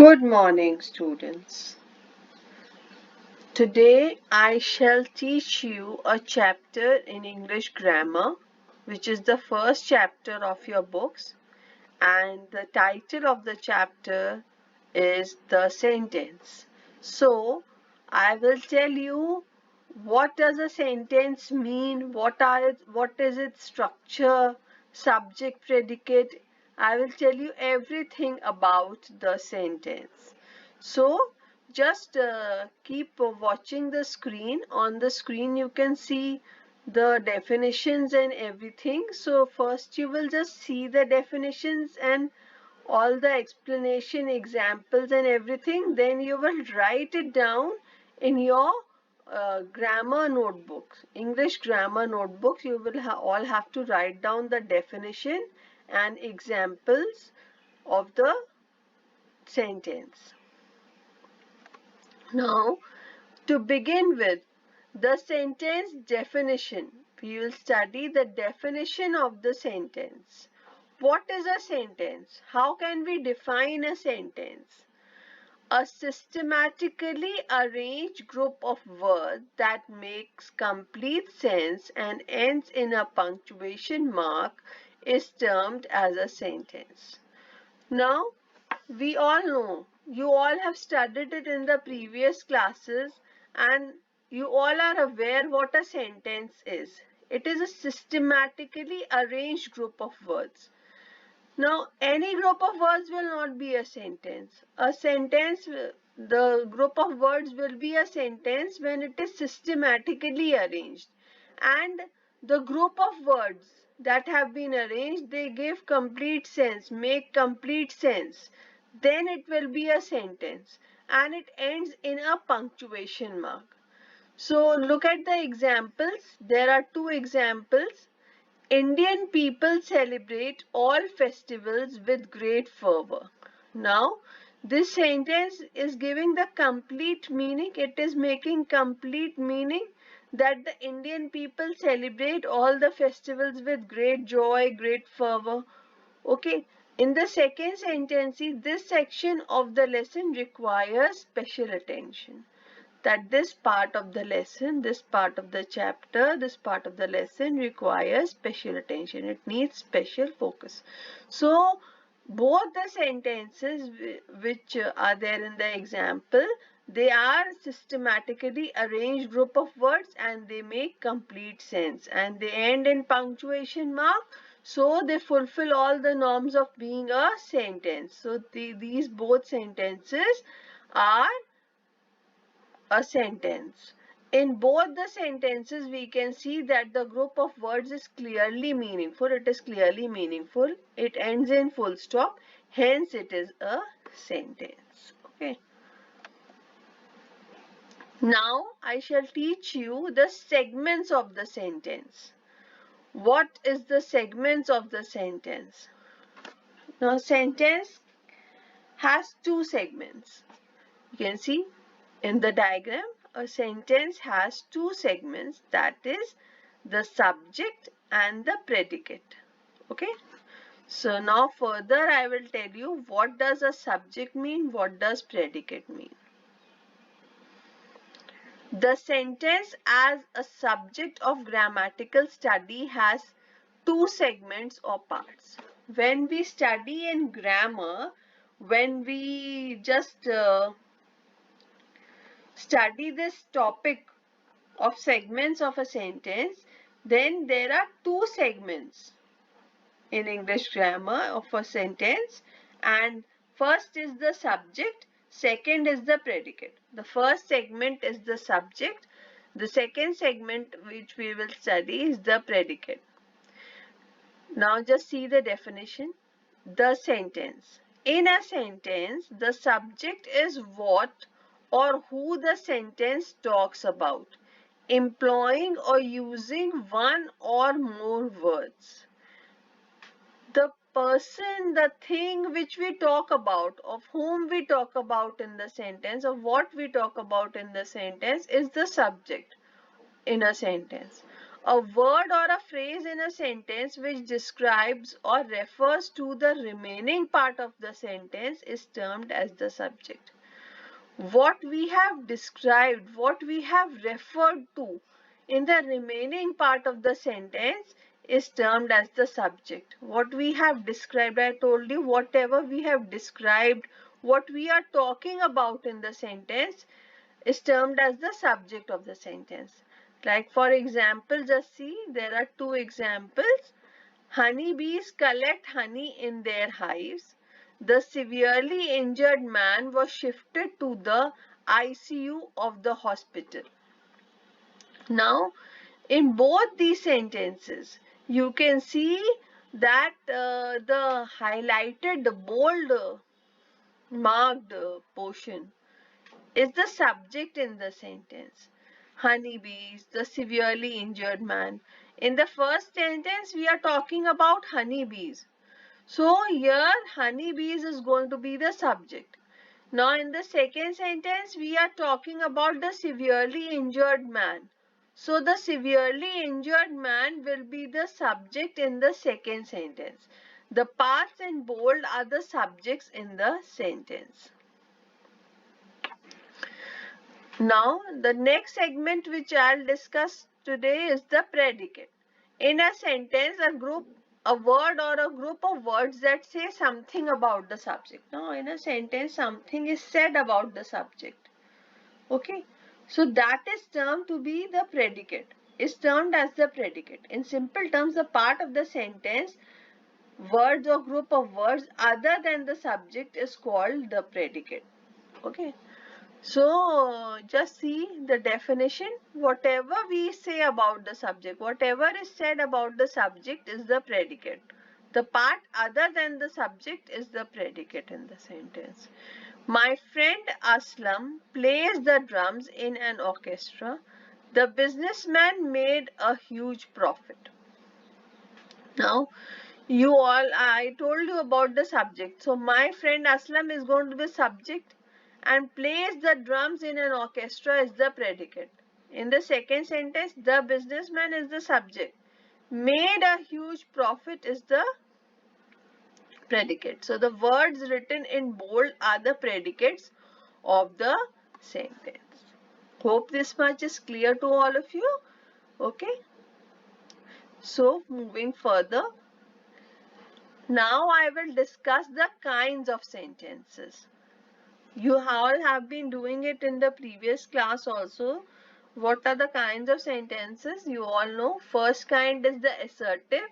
Good morning, students. Today I shall teach you a chapter in English grammar, which is the first chapter of your books, and the title of the chapter is the sentence. So, I will tell you what does a sentence mean, what is its structure, subject, predicate. I will tell you everything about the sentence. So, just keep watching the screen. On the screen you can see the definitions and everything. So first you will just see the definitions and all the explanation, examples and everything. Then you will write it down in your grammar notebooks, English grammar notebooks. You will all have to write down the definition and examples of the sentence. Now, to begin with, the sentence definition. We will study the definition of the sentence. What is a sentence? How can we define a sentence? A systematically arranged group of words that makes complete sense and ends in a punctuation mark is termed as a sentence. Now, we all know, you all have studied it in the previous classes and you all are aware what a sentence is. It is a systematically arranged group of words. Now, any group of words will not be a sentence. A sentence, the group of words will be a sentence when it is systematically arranged. And the group of words that have been arranged, they give complete sense, make complete sense. Then it will be a sentence and it ends in a punctuation mark. So look at the examples. There are two examples. Indian people celebrate all festivals with great fervor. Now, this sentence is giving the complete meaning. It is making complete meaning that the Indian people celebrate all the festivals with great joy, great fervor. Okay. In the second sentence, this section of the lesson requires special attention, that this part of the lesson, this part of the chapter, this part of the lesson requires special attention. It needs special focus. So, both the sentences which are there in the example, they are systematically arranged group of words and they make complete sense and they end in punctuation mark. So, they fulfill all the norms of being a sentence. So, these both sentences are a sentence. In both the sentences, we can see that the group of words is clearly meaningful. It is clearly meaningful. It ends in full stop. Hence, it is a sentence. Okay. Now, I shall teach you the segments of the sentence. What is the segments of the sentence? Now, sentence has two segments. You can see in the diagram, a sentence has two segments, that is the subject and the predicate. Okay. So now further I will tell you what does a subject mean, what does predicate mean. The sentence as a subject of grammatical study has two segments or parts. When we study in grammar, when we just study this topic of segments of a sentence, then there are two segments in English grammar of a sentence, and first is the subject, second is the predicate. The first segment is the subject, the second segment which we will study is the predicate. Now just see the definition. The sentence. In a sentence, the subject is what or who the sentence talks about, employing or using one or more words. The person, the thing which we talk about, of whom we talk about in the sentence, of what we talk about in the sentence is the subject in a sentence. A word or a phrase in a sentence which describes or refers to the remaining part of the sentence is termed as the subject. What we have described, what we have referred to in the remaining part of the sentence is termed as the subject. What we have described, I told you, whatever we have described, what we are talking about in the sentence is termed as the subject of the sentence. Like for example, just see, there are two examples. Honeybees collect honey in their hives. The severely injured man was shifted to the ICU of the hospital. Now, in both these sentences, you can see that the highlighted, the bold, marked portion is the subject in the sentence. Honeybees, the severely injured man. In the first sentence, we are talking about honeybees. So here, honeybees is going to be the subject. Now in the second sentence, we are talking about the severely injured man. So the severely injured man will be the subject in the second sentence. The parts in bold are the subjects in the sentence. Now, the next segment which I'll discuss today is the predicate. In a sentence, a word or a group of words that say something about the subject. Now, in a sentence, something is said about the subject. Okay. So, that is termed to be the predicate. Is termed as the predicate. In simple terms, the part of the sentence, words or group of words other than the subject is called the predicate. Okay. So, just see the definition. Whatever we say about the subject, whatever is said about the subject is the predicate. The part other than the subject is the predicate in the sentence. My friend Aslam plays the drums in an orchestra. The businessman made a huge profit. Now, I told you about the subject. So, my friend Aslam is going to be subject and plays the drums in an orchestra is the predicate. In the second sentence, the businessman is the subject. Made a huge profit is the predicate. So, the words written in bold are the predicates of the sentence. Hope this much is clear to all of you. Okay. So, moving further. Now I will discuss the kinds of sentences. You all have been doing it in the previous class also. What are the kinds of sentences? You all know. First kind is the assertive,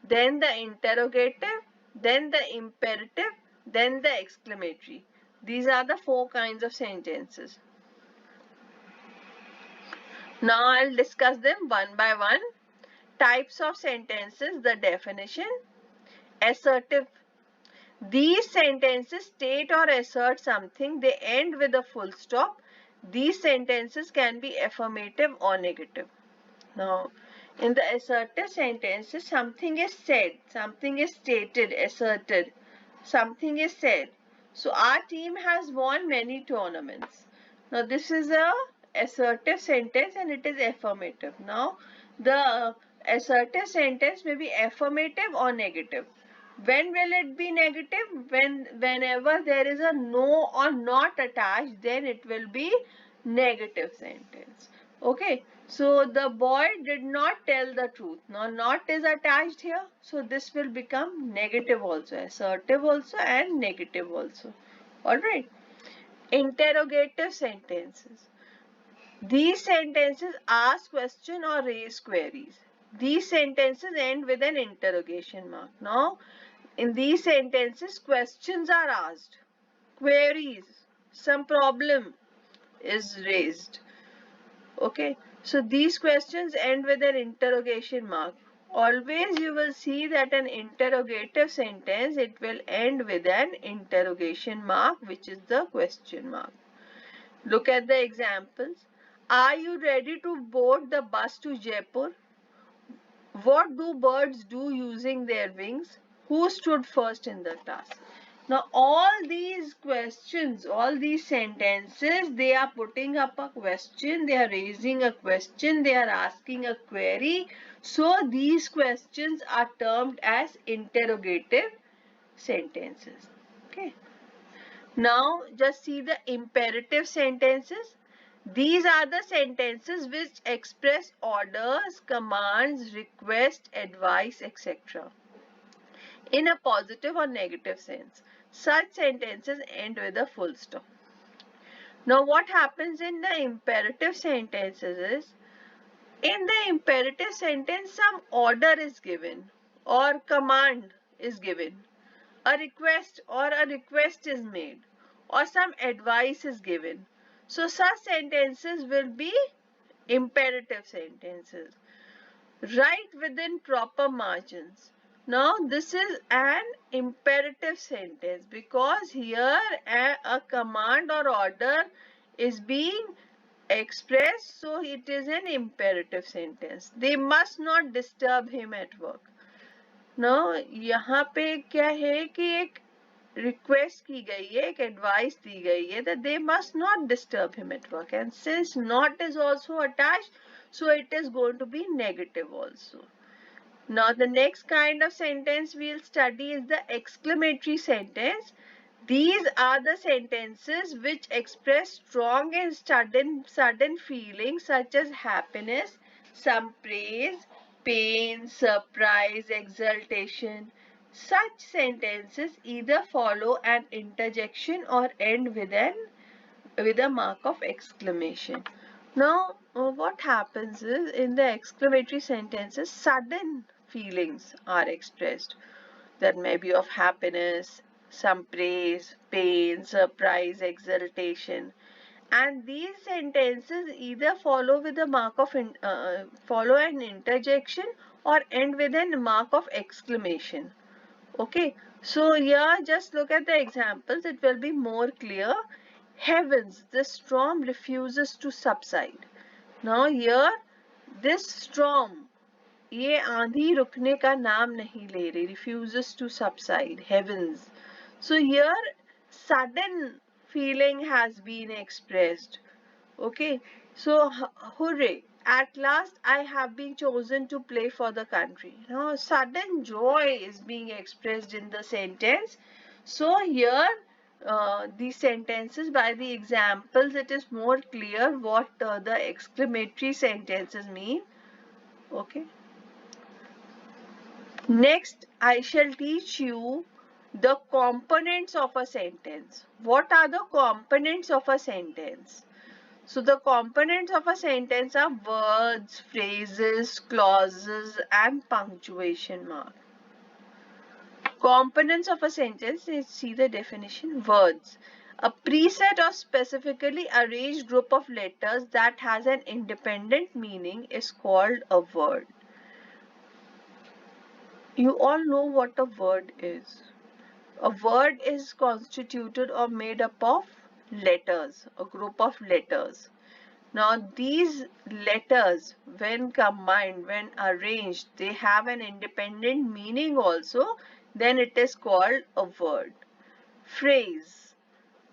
then the interrogative, then the imperative, then the exclamatory. These are the four kinds of sentences. Now I'll discuss them one by one. Types of sentences, the definition. Assertive. These sentences state or assert something. They end with a full stop. These sentences can be affirmative or negative. Now, in the assertive sentences, something is said, something is stated, asserted, something is said. So, our team has won many tournaments. Now, this is a assertive sentence and it is affirmative. Now, the assertive sentence may be affirmative or negative. When will it be negative? Whenever there is a no or not attached, then it will be negative sentence. Okay. So the boy did not tell the truth. Now not is attached here. So this will become negative also. Assertive also and negative also. Alright. Interrogative sentences. These sentences ask question or raise queries. These sentences end with an interrogation mark. Now, in these sentences, questions are asked, queries, some problem is raised. Okay, so these questions end with an interrogation mark. Always you will see that an interrogative sentence, it will end with an interrogation mark, which is the question mark. Look at the examples. Are you ready to board the bus to Jaipur? What do birds do using their wings? Who stood first in the task? Now all these questions, all these sentences, they are putting up a question, they are raising a question, they are asking a query. So these questions are termed as interrogative sentences. Okay. Now just see the imperative sentences. These are the sentences which express orders, commands, requests, advice, etc. in a positive or negative sense. Such sentences end with a full stop. Now what happens in the imperative sentences is, in the imperative sentence some order is given or command is given, a request is made, or some advice is given. So such sentences will be imperative sentences. Write within proper margins. Now this is an imperative sentence because here a command or order is being expressed, so it is an imperative sentence. They must not disturb him at work. Now यहाँ पे क्या है कि एक request की गई है, एक advice दी गई है that they must not disturb him at work, and since not is also attached, so it is going to be negative also. Now the next kind of sentence we'll study is the exclamatory sentence. These are the sentences which express strong and sudden feelings such as happiness, some praise, pain, surprise, exultation. Such sentences either follow an interjection or end with a mark of exclamation. Now, what happens is in the exclamatory sentences, sudden feelings are expressed. That may be of happiness, some praise, pain, surprise, exultation. And these sentences either follow with a mark of follow an interjection or end with a mark of exclamation. Okay, so here just look at the examples, it will be more clear. Heavens, this storm refuses to subside. Now here, this storm, ये आंधी रुकने का नाम नहीं ले रही, refuses to subside, heavens. So here, sudden feeling has been expressed. Okay, so hooray, at last I have been chosen to play for the country. Now sudden joy is being expressed in the sentence. So here these sentences, by the examples it is more clear what the exclamatory sentences mean. Okay. Next I shall teach you the components of a sentence. What are the components of a sentence? So the components of a sentence are words, phrases, clauses, and punctuation mark. Components of a sentence, let's see the definition. Words. A preset or specifically arranged group of letters that has an independent meaning is called a word. You all know what a word is. A word is constituted or made up of letters, a group of letters. Now these letters, when combined, when arranged, they have an independent meaning also, then it is called a word. Phrase.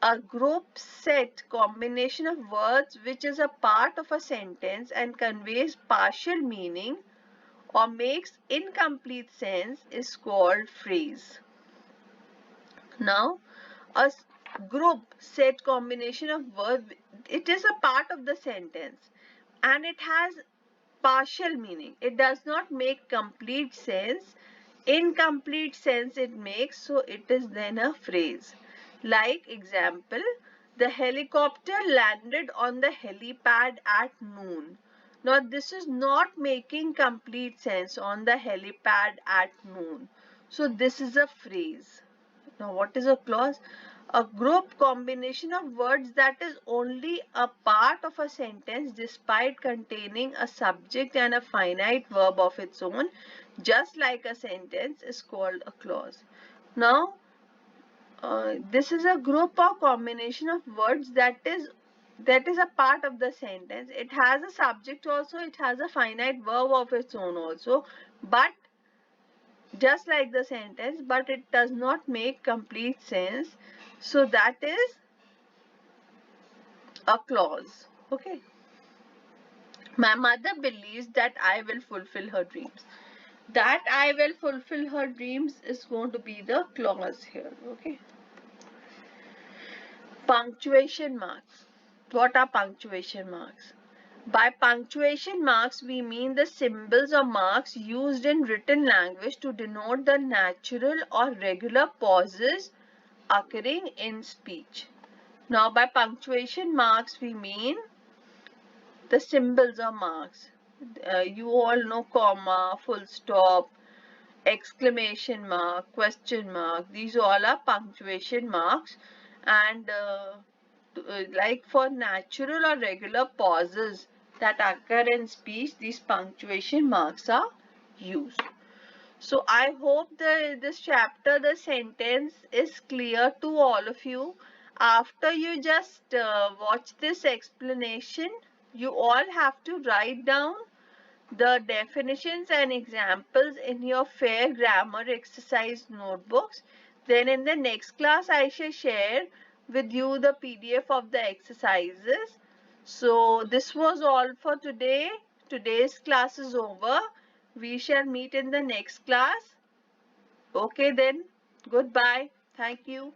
A group set combination of words which is a part of a sentence and conveys partial meaning or makes incomplete sense is called phrase. Now, a group set combination of words, it is a part of the sentence and it has partial meaning. It does not make complete sense. Incomplete sense it makes, so it is then a phrase. Like example, the helicopter landed on the helipad at noon. Now this is not making complete sense, on the helipad at noon. So this is a phrase. Now what is a clause? A group combination of words that is only a part of a sentence despite containing a subject and a finite verb of its own, just like a sentence, is called a clause. Now this is a group or combination of words that is a part of the sentence. It has a subject also, it has a finite verb of its own also, but just like the sentence, but it does not make complete sense. So that is a clause. Okay. My mother believes that I will fulfill her dreams. That I will fulfill her dreams is going to be the clause here. Okay. Punctuation marks. What are punctuation marks? By punctuation marks, we mean the symbols or marks used in written language to denote the natural or regular pauses occurring in speech. Now, by punctuation marks, we mean the symbols or marks. You all know comma, full stop, exclamation mark, question mark. These all are punctuation marks. And like for natural or regular pauses that occur in speech, these punctuation marks are used. So I hope this chapter, the sentence is clear to all of you. After you just watch this explanation, you all have to write down the definitions and examples in your fair grammar exercise notebooks. Then in the next class, I shall share with you the PDF of the exercises. So this was all for today. Today's class is over. We shall meet in the next class. Okay then. Goodbye. Thank you.